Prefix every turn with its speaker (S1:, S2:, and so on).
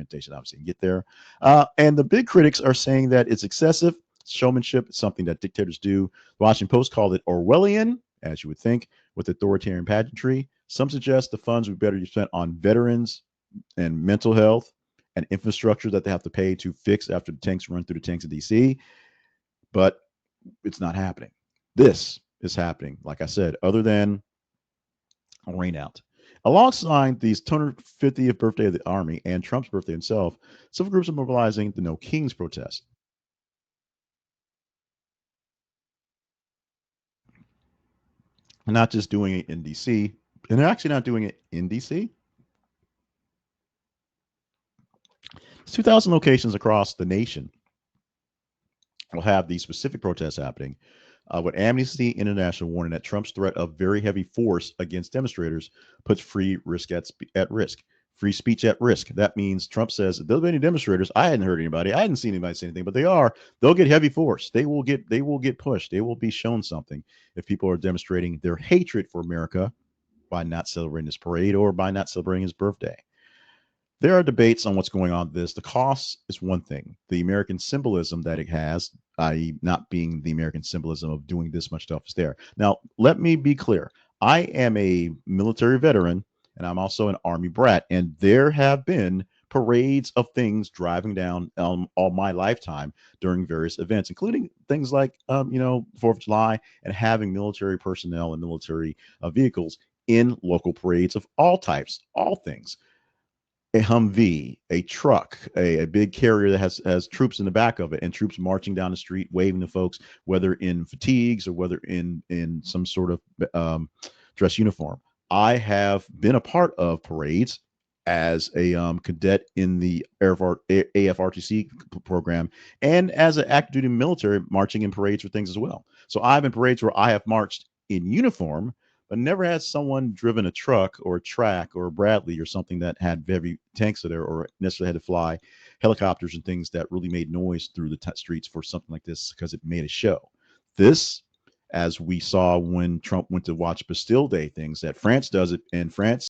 S1: temptation, obviously, to get there. And the big critics are saying that it's excessive showmanship. It's something that dictators do. The Washington Post called it Orwellian, as you would think, with authoritarian pageantry. Some suggest the funds would better be spent on veterans and mental health and infrastructure that they have to pay to fix after the tanks run through the tanks in DC. But it's not happening. This is happening, like I said, other than a rain out. Alongside the 250th birthday of the Army and Trump's birthday himself, civil groups are mobilizing the No Kings protest. And not just doing it in DC, and they're actually not doing it in DC. 2,000 locations across the nation will have these specific protests happening, with Amnesty International warning that Trump's threat of very heavy force against demonstrators puts at risk. Free speech at risk. That means Trump says if there'll be any demonstrators, I hadn't heard anybody, I hadn't seen anybody say anything, but they'll get heavy force. They will get pushed. They will be shown something if people are demonstrating their hatred for America by not celebrating this parade or by not celebrating his birthday. There are debates on what's going on with this. The cost is one thing. The American symbolism that it has, i.e., not being the American symbolism of doing this much stuff, is there. Now, let me be clear. I am a military veteran and I'm also an Army brat. And there have been parades of things driving down all my lifetime during various events, including things like, 4th of July and having military personnel and military vehicles in local parades of all types, all things, a Humvee, a truck, a big carrier that has troops in the back of it, and troops marching down the street, waving to folks, whether in fatigues or whether in some sort of dress uniform. I have been a part of parades as a cadet in the AFRTC program, and as an active duty military, marching in parades for things as well. So I've been parades where I have marched in uniform, but never had someone driven a truck or a track or a Bradley or something that had heavy tanks there, or necessarily had to fly helicopters and things that really made noise through the streets for something like this because it made a show. This, as we saw when Trump went to watch Bastille Day things, that France does it, and France